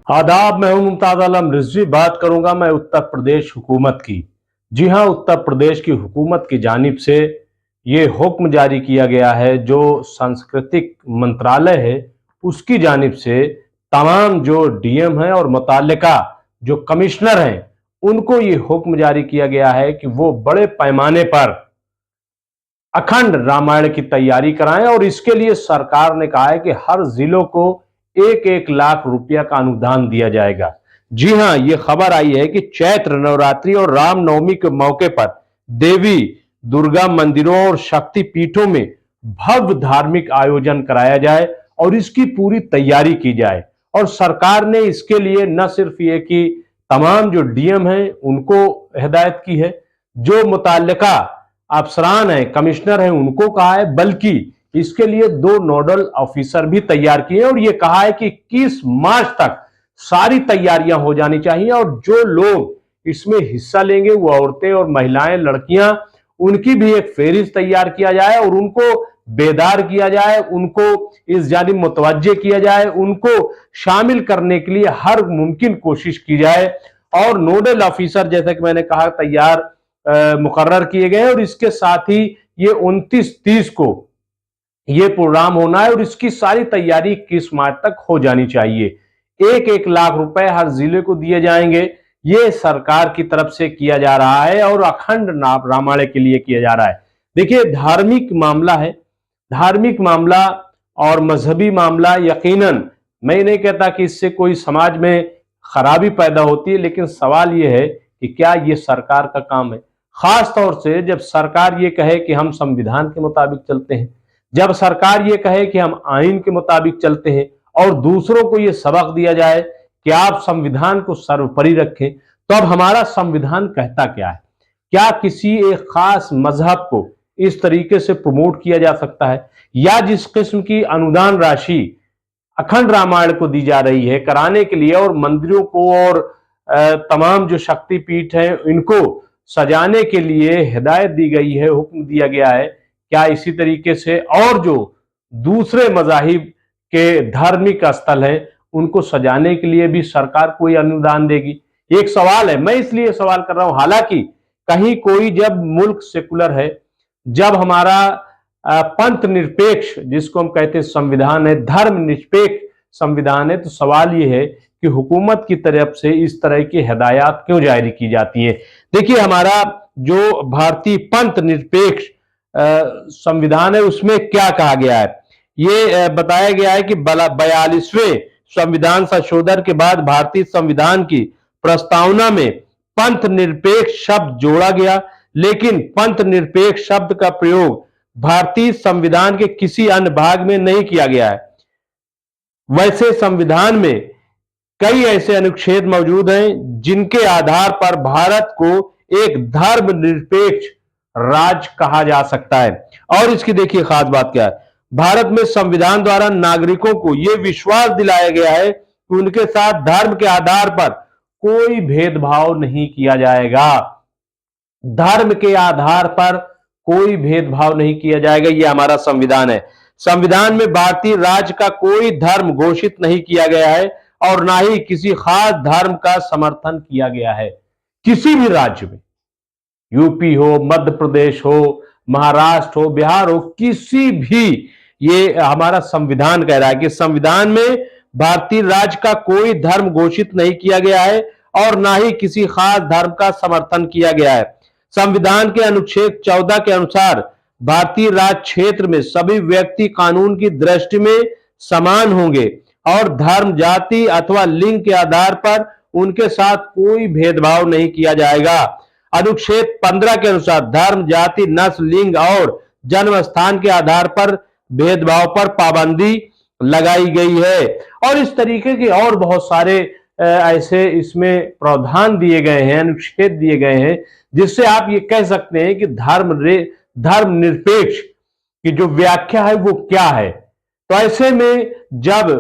आदाब, मैं हूं मुमताज आलम रिजवी। बात करूंगा मैं उत्तर प्रदेश हुकूमत की। जी हां, उत्तर प्रदेश की हुकूमत की जानिब से ये हुक्म जारी किया गया है, जो सांस्कृतिक मंत्रालय है उसकी जानिब से तमाम जो डीएम हैं और मुतल्लिका जो कमिश्नर हैं उनको ये हुक्म जारी किया गया है कि वो बड़े पैमाने पर अखंड रामायण की तैयारी कराएं। और इसके लिए सरकार ने कहा है कि हर जिलों को 1-1 लाख रुपया का अनुदान दिया जाएगा। जी हां, ये खबर आई है कि चैत्र नवरात्रि और रामनवमी के मौके पर देवी दुर्गा मंदिरों और शक्ति पीठों में भव्य धार्मिक आयोजन कराया जाए और इसकी पूरी तैयारी की जाए। और सरकार ने इसके लिए न सिर्फ ये कि तमाम जो डीएम हैं उनको हिदायत की है, जो मुतल्लिका अफसरान है, कमिश्नर है, उनको कहा है, बल्कि इसके लिए 2 नोडल ऑफिसर भी तैयार किए और ये कहा है कि 21 मार्च तक सारी तैयारियां हो जानी चाहिए और जो लोग इसमें हिस्सा लेंगे वो औरतें और महिलाएं, लड़कियां, उनकी भी एक फेहरिस्त तैयार किया जाए और उनको बेदार किया जाए, उनको इस जानिब मुतवज्जे किया जाए, उनको शामिल करने के लिए हर मुमकिन कोशिश की जाए। और नोडल ऑफिसर जैसा कि मैंने कहा तैयार मुकर्रर किए गए और इसके साथ ही ये 29-30 को ये प्रोग्राम होना है और इसकी सारी तैयारी 21 मार्च तक हो जानी चाहिए। 1-1 लाख रुपए हर जिले को दिए जाएंगे, ये सरकार की तरफ से किया जा रहा है और अखंड रामायण के लिए किया जा रहा है। देखिए, धार्मिक मामला है, धार्मिक मामला और मजहबी मामला, यकीनन मैं नहीं कहता कि इससे कोई समाज में खराबी पैदा होती है, लेकिन सवाल यह है कि क्या ये सरकार का काम है? खास तौर से जब सरकार ये कहे कि हम संविधान के मुताबिक चलते हैं, जब सरकार ये कहे कि हम आइन के मुताबिक चलते हैं और दूसरों को ये सबक दिया जाए कि आप संविधान को सर्वोपरि रखें, तो अब हमारा संविधान कहता क्या है? क्या किसी एक खास मजहब को इस तरीके से प्रमोट किया जा सकता है? या जिस किस्म की अनुदान राशि अखंड रामायण को दी जा रही है कराने के लिए और मंदिरों को और तमाम जो शक्तिपीठ हैं इनको सजाने के लिए हिदायत दी गई है, हुक्म दिया गया है, क्या इसी तरीके से और जो दूसरे मजाहिब के धार्मिक स्थल हैं उनको सजाने के लिए भी सरकार कोई अनुदान देगी? एक सवाल है, मैं इसलिए सवाल कर रहा हूं, हालांकि कहीं कोई जब मुल्क सेकुलर है, जब हमारा पंथ निरपेक्ष जिसको हम कहते हैं संविधान है, धर्म निरपेक्ष संविधान है, तो सवाल यह है कि हुकूमत की तरफ से इस तरह की हिदायत क्यों जारी की जाती है? देखिए, हमारा जो भारतीय पंथ निरपेक्ष संविधान है उसमें क्या कहा गया है? ये बताया गया है कि 42वें संविधान संशोधन के बाद भारतीय संविधान की प्रस्तावना में पंथ निरपेक्ष शब्द जोड़ा गया, लेकिन पंथ निरपेक्ष शब्द का प्रयोग भारतीय संविधान के किसी अन्य भाग में नहीं किया गया है। वैसे संविधान में कई ऐसे अनुच्छेद मौजूद हैं जिनके आधार पर भारत को एक धर्मनिरपेक्ष राज्य कहा जा सकता है। और इसकी देखिए खास बात क्या है, भारत में संविधान द्वारा नागरिकों को यह विश्वास दिलाया गया है कि उनके साथ धर्म के आधार पर कोई भेदभाव नहीं किया जाएगा। धर्म के आधार पर कोई भेदभाव नहीं किया जाएगा, यह हमारा संविधान है। संविधान में भारतीय राज्य का कोई धर्म घोषित नहीं किया गया है और ना ही किसी खास धर्म का समर्थन किया गया है। किसी भी राज्य में, यूपी हो, मध्य प्रदेश हो, महाराष्ट्र हो, बिहार हो, किसी भी, ये हमारा संविधान कह रहा है कि संविधान में भारतीय राज्य का कोई धर्म घोषित नहीं किया गया है और ना ही किसी खास धर्म का समर्थन किया गया है। संविधान के अनुच्छेद 14 के अनुसार भारतीय राज्य क्षेत्र में सभी व्यक्ति कानून की दृष्टि में समान होंगे और धर्म, जाति अथवा लिंग के आधार पर उनके साथ कोई भेदभाव नहीं किया जाएगा। अनुच्छेद 15 के अनुसार धर्म, जाति, नस्ल, लिंग और जन्म स्थान के आधार पर भेदभाव पर पाबंदी लगाई गई है। और इस तरीके के और बहुत सारे ऐसे इसमें प्रावधान दिए गए हैं, अनुच्छेद दिए गए हैं, जिससे आप ये कह सकते हैं कि धर्म निरपेक्ष की जो व्याख्या है वो क्या है। तो ऐसे में जब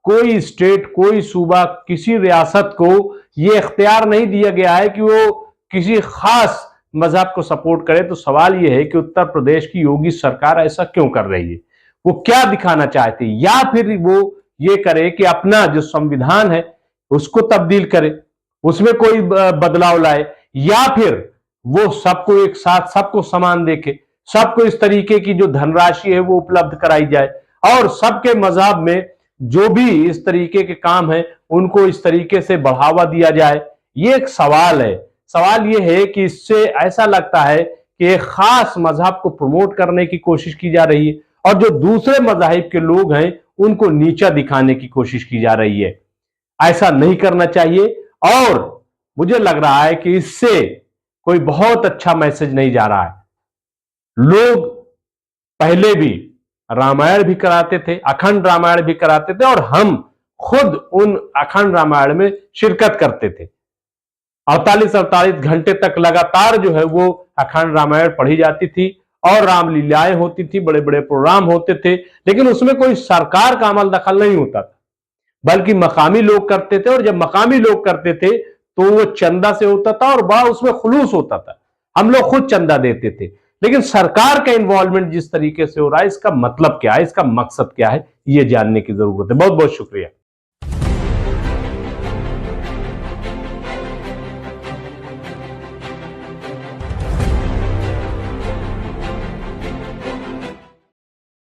कोई स्टेट, कोई सूबा, किसी रियासत को ये इख्तियार नहीं दिया गया है कि वो किसी खास मजहब को सपोर्ट करे, तो सवाल ये है कि उत्तर प्रदेश की योगी सरकार ऐसा क्यों कर रही है? वो क्या दिखाना चाहती है? या फिर वो ये करे कि अपना जो संविधान है उसको तब्दील करे, उसमें कोई बदलाव लाए, या फिर वो सबको एक साथ सबको समान देखे, सबको इस तरीके की जो धनराशि है वो उपलब्ध कराई जाए और सबके मजहब में जो भी इस तरीके के काम है उनको इस तरीके से बढ़ावा दिया जाए। ये एक सवाल है। सवाल ये है कि इससे ऐसा लगता है कि एक खास मजहब को प्रमोट करने की कोशिश की जा रही है और जो दूसरे मजाहिब के लोग हैं उनको नीचा दिखाने की कोशिश की जा रही है। ऐसा नहीं करना चाहिए और मुझे लग रहा है कि इससे कोई बहुत अच्छा मैसेज नहीं जा रहा है। लोग पहले भी रामायण भी कराते थे, अखंड रामायण भी कराते थे और हम खुद उन अखंड रामायण में शिरकत करते थे। 48-48 घंटे तक लगातार जो है वो अखंड रामायण पढ़ी जाती थी और रामलीलाएं होती थी, बड़े बड़े प्रोग्राम होते थे, लेकिन उसमें कोई सरकार का अमल दखल नहीं होता था, बल्कि मकामी लोग करते थे और जब मकामी लोग करते थे तो वो चंदा से होता था और बड़ा उसमें खुलूस होता था। हम लोग खुद चंदा देते थे, लेकिन सरकार का इन्वॉल्वमेंट जिस तरीके से हो रहा है इसका मतलब क्या है, इसका मकसद क्या है, ये जानने की जरूरत है। बहुत बहुत शुक्रिया।